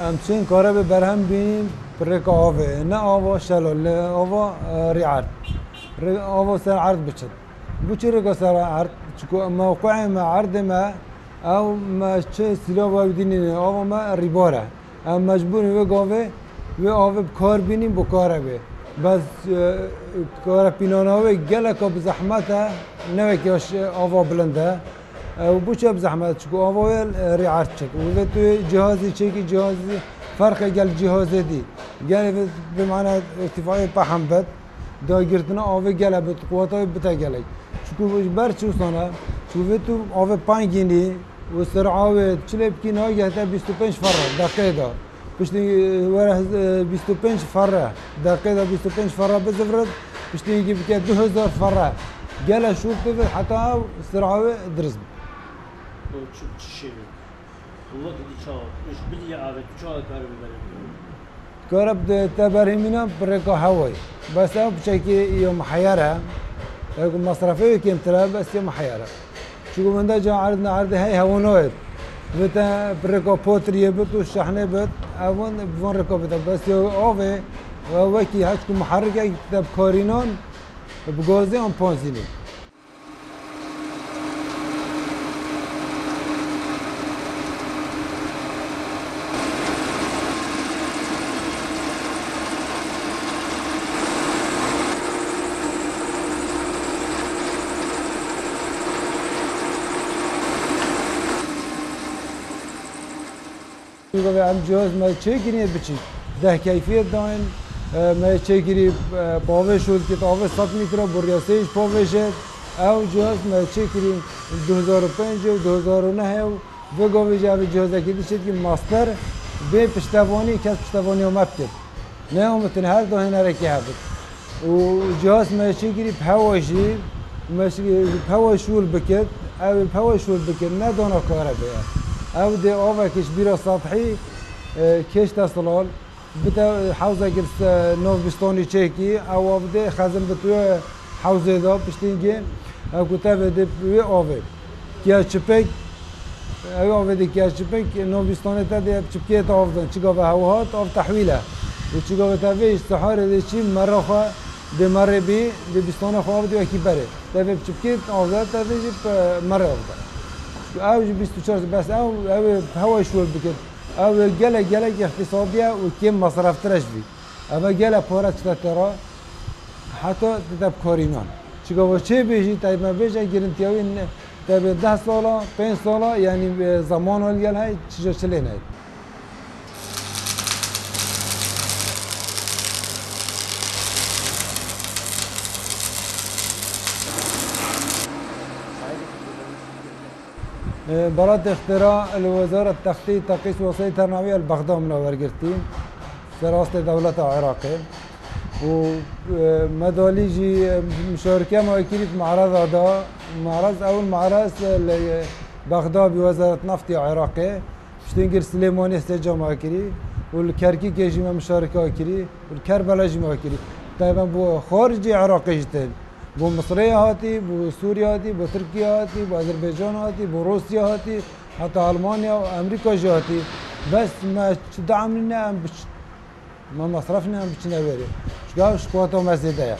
امچین کاره به برهم بینیم برک آوه نه آوا شلال نه آوا ریعرد آوا سر عرض بچد بو چی رگا سر عرض چکو موقع ما عرض ما او ما چه سلا باید آوا ما ریباره ام مجبور و گاوه و آوه کار بینیم بو کاره به بس کار پیناناوه گله که بزحمته نه که آوا بلنده و بو چه بزحمت چکو آوا ریعرد چک و تو جهازی چکی جهازی فرق گل جهازی دی گل بمعنى ارتفاعی پهم بد دا گرتنا آوه گله بد قوتای بتا گله چکو بر چو سانه چکو تو آوه پنگینی و سرعه چله بکی نهایی گهتا 25 فره دقیقه دا پشتی وره 25 فره دقیقه دا 25 فره بزفرد پشتی یکی بکی 2000 فره گله شوک بده حتی سرعه درز چی والله كده شاط مش بدي عارف شو كارب بلد كارب تبرهمينا بريكا هواي بس أنا بشكل يوم حيارها يقول مصرفيه كم ترى بس يوم حيارها شو من ده جا عرضنا عرض هاي هونويد بتا بريكا بوتريه بت والشحنه بت أون بفون ركوبته بس يو أوفي وكي هاتكم محركة كتاب كارينون بجوزي أم بونزيني میگه ام جهاز ما چه گیری بچی ده کیفیت داین ما چه گیری پاوه شد که پاوه 100 متر بریاسیش پاوه شد او جهاز ما چه گیری 2005 و 2009 و گاوی جاوی جهاز کی داشت که ماستر به پشتوانی کس پشتوانی اومد کرد نه اومدن هر داین رکی هفت و جهاز ما چه گیری پاوشی ماشي بهوا شول بكت او بهوا شول بكت نه دانا كهرباء او دي اوفا كشبيره سطحي كيش تصلال بتا حوزه كرس نوف بستوني تشيكي او بدي خزن بتو حوزه دا بشتينجي او كتاب دي بي اوفا كيا تشبيك او اوفا دي كيا تشبيك نوف بستوني تا دي تشبكيت اوفا تشيغا هوهات او تحويله وتشيغا تافيش سحار دي شي مره دي مره بي دي بستوني خو دي اكي بري تافي تشبكيت اوفا تافي مره اوفا او 24 بس او هوا شو بكت او جلا اقتصاديه وكم مصرف ترش بي اما جلا بورا ترى حتى تدب كورينان شكو چه بيجي طيب ما بيجي جرنتيوي طيب 10 سال 5 سال يعني زمان الجل هاي چجا چلين هاي برات اختراع الوزارة التخطيط تقيس وسائل ترنوية البغداد من ورقرتين سراسة دولة العراقية ومداليجي مشاركة موكلة معرض هذا معرض أول معرض بغداد بوزارة نفط العراقية شتنجر سليماني استجا موكلي والكركي كيجي مشاركة موكلي والكربلاء موكلي طيب بو خارجي عراقي جتل بو مصرية هاتي بو سوريا هاتي بو تركيا هاتي بو أذربيجان هاتي بو روسيا هاتي حتى ألمانيا وأمريكا جاتي بس ما دعمنا ما مصرفنا بتشنا بري شقاو شقواتهم مزيدة